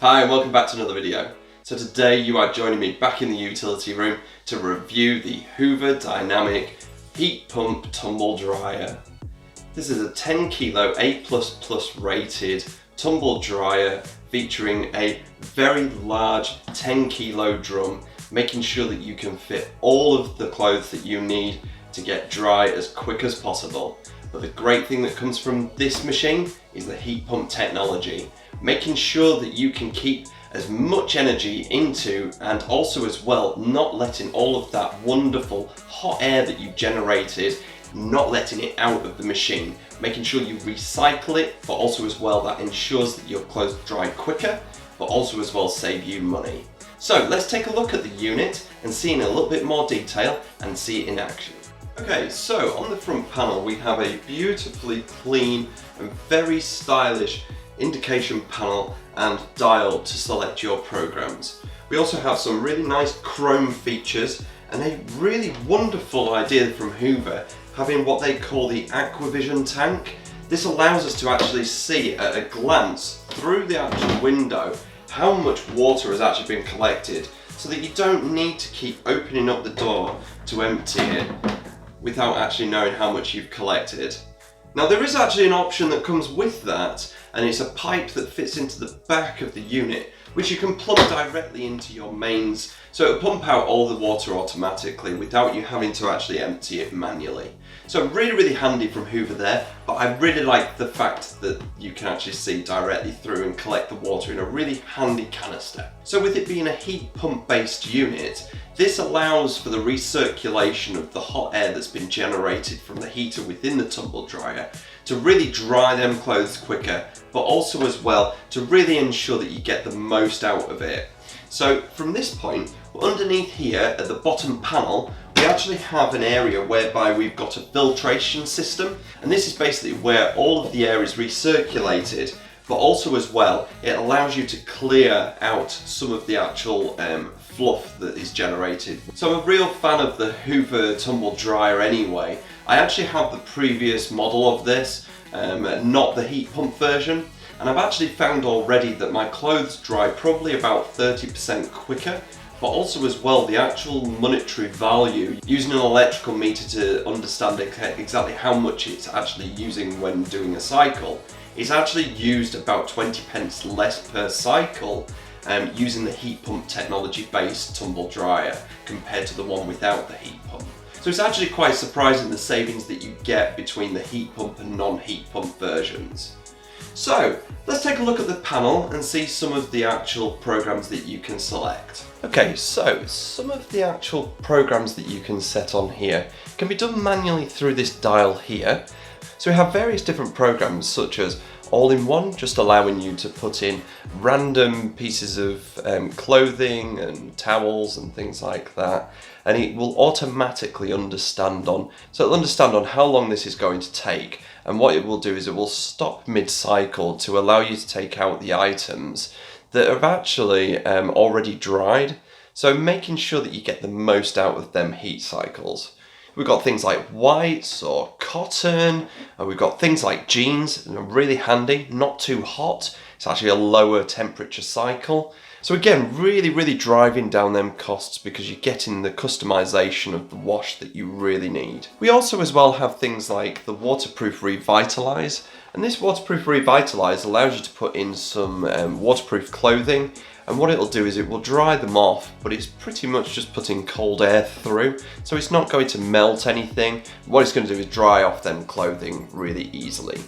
Hi and welcome back to another video. So today you are joining me back in the utility room to review the Hoover Dynamic Heat Pump Tumble Dryer. This is a 10 kilo A++ rated tumble dryer featuring a very large 10 kilo drum, making sure that you can fit all of the clothes that you need to get dry as quick as possible. But the great thing that comes from this machine is the heat pump technology, making sure that you can keep as much energy into and also as well not letting all of that wonderful hot air that you've generated, not letting it out of the machine, making sure you recycle it, but also as well that ensures that your clothes dry quicker, but also as well save you money. So let's take a look at the unit and see in a little bit more detail and see it in action. Okay, so on the front panel we have a beautifully clean and very stylish indication panel and dial to select your programs. We also have some really nice chrome features and a really wonderful idea from Hoover, having what they call the Aquavision tank. This allows us to actually see at a glance through the actual window how much water has actually been collected, so that you don't need to keep opening up the door to empty it without actually knowing how much you've collected. Now there is actually an option that comes with that, and it's a pipe that fits into the back of the unit, which you can plug directly into your mains, so it'll pump out all the water automatically without you having to actually empty it manually. So really handy from Hoover there, but I really like the fact that you can actually see directly through and collect the water in a really handy canister. So with it being a heat pump based unit, this allows for the recirculation of the hot air that's been generated from the heater within the tumble dryer to really dry them clothes quicker, but also as well to really ensure that you get the most out of it. So from this point, underneath here at the bottom panel, we actually have an area whereby we've got a filtration system, and this is basically where all of the air is recirculated, but also as well it allows you to clear out some of the actual fluff that is generated. So I'm a real fan of the Hoover tumble dryer anyway. I actually have the previous model of this, not the heat pump version, and I've actually found already that my clothes dry probably about 30% quicker, but also as well the actual monetary value, using an electrical meter to understand exactly how much it's actually using when doing a cycle, is actually used about 20 pence less per cycle using the heat pump technology based tumble dryer compared to the one without the heat pump. So it's actually quite surprising the savings that you get between the heat pump and non-heat pump versions. So let's take a look at the panel and see some of the actual programs that you can select. Okay, so some of the actual programs that you can set on here can be done manually through this dial here. So we have various different programs such as all-in-one, just allowing you to put in random pieces of clothing and towels and things like that, and it will automatically understand on how long this is going to take, and what it will do is it will stop mid-cycle to allow you to take out the items that have actually already dried, so making sure that you get the most out of them heat cycles. We've got things like whites or cotton, and we've got things like jeans, and are really handy, not too hot. It's actually a lower temperature cycle. So again, really driving down them costs because you're getting the customization of the wash that you really need. We also as well have things like the waterproof revitalize, and this waterproof revitalize allows you to put in some waterproof clothing, and what it'll do is it will dry them off, but it's pretty much just putting cold air through, so it's not going to melt anything. What it's going to do is dry off them clothing really easily.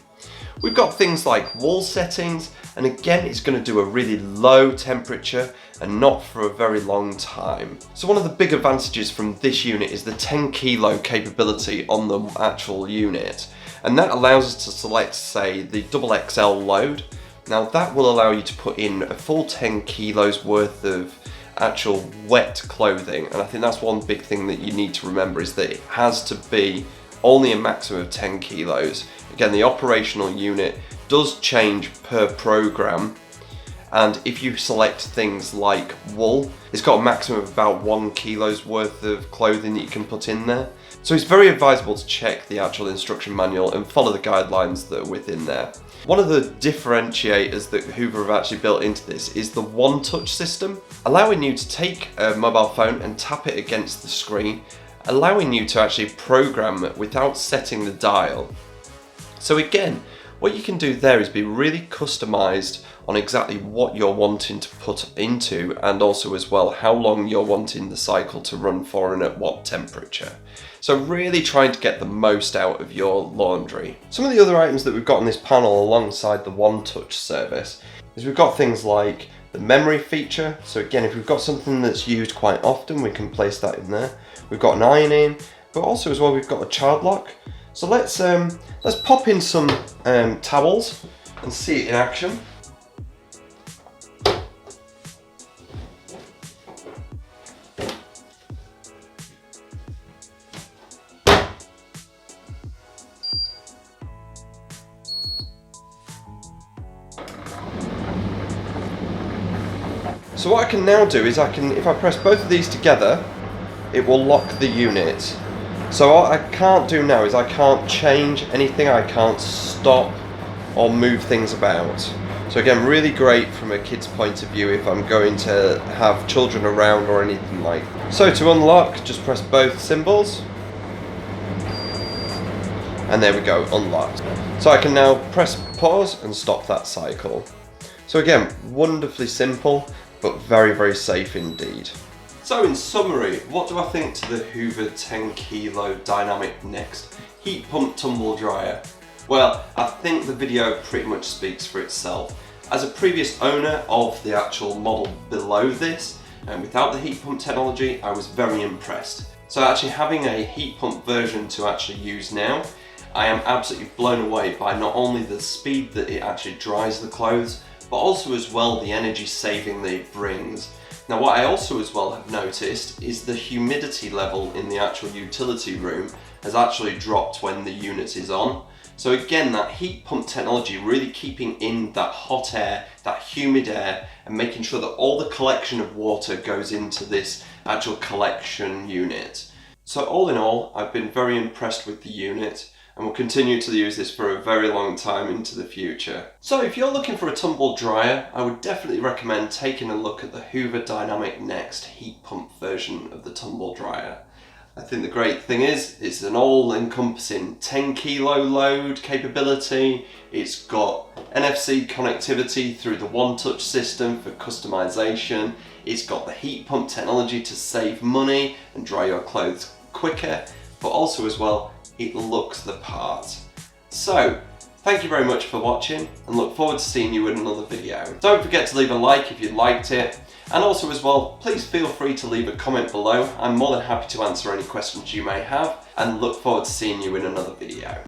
We've got things like wall settings, and again it's going to do a really low temperature and not for a very long time. So one of the big advantages from this unit is the 10 kilo capability on the actual unit, and that allows us to select, say, the XXL load. Now that will allow you to put in a full 10 kilos worth of actual wet clothing, and I think that's one big thing that you need to remember, is that it has to be only a maximum of 10 kilos. Again, the operational unit does change per program, and if you select things like wool, it's got a maximum of about 1 kilo's worth of clothing that you can put in there. So it's very advisable to check the actual instruction manual and follow the guidelines that are within there. One of the differentiators that Hoover have actually built into this is the one-touch system, allowing you to take a mobile phone and tap it against the screen, allowing you to actually program it without setting the dial. So again, what you can do there is be really customized on exactly what you're wanting to put into, and also as well how long you're wanting the cycle to run for and at what temperature. So really trying to get the most out of your laundry. Some of the other items that we've got on this panel alongside the One Touch service is we've got things like the memory feature. So again, if we've got something that's used quite often, we can place that in there. We've got an iron-in, but also as well we've got a child lock. So let's pop in some towels and see it in action. So what I can now do is if I press both of these together, it will lock the unit. So what I can't do now is I can't change anything, I can't stop or move things about. So again, really great from a kid's point of view if I'm going to have children around or anything like that. So to unlock, just press both symbols. And there we go, unlocked. So I can now press pause and stop that cycle. So again, wonderfully simple, but very, very safe indeed. So in summary, what do I think to the Hoover 10 kilo Dynamic Next Heat Pump Tumble Dryer? Well, I think the video pretty much speaks for itself. As a previous owner of the actual model below this, and without the heat pump technology, I was very impressed. So actually having a heat pump version to actually use now, I am absolutely blown away by not only the speed that it actually dries the clothes, but also as well the energy saving that it brings. Now what I also as well have noticed is the humidity level in the actual utility room has actually dropped when the unit is on. So again, that heat pump technology really keeping in that hot air, that humid air, and making sure that all the collection of water goes into this actual collection unit. So all in all, I've been very impressed with the unit, and will continue to use this for a very long time into the future. So if you're looking for a tumble dryer, I would definitely recommend taking a look at the Hoover Dynamic Next heat pump version of the tumble dryer. I think the great thing is, it's an all-encompassing 10 kilo load capability. It's got NFC connectivity through the One Touch system for customization. It's got the heat pump technology to save money and dry your clothes quicker, but also as well, it looks the part. So, thank you very much for watching and look forward to seeing you in another video. Don't forget to leave a like if you liked it, and also as well, please feel free to leave a comment below. I'm more than happy to answer any questions you may have, and look forward to seeing you in another video.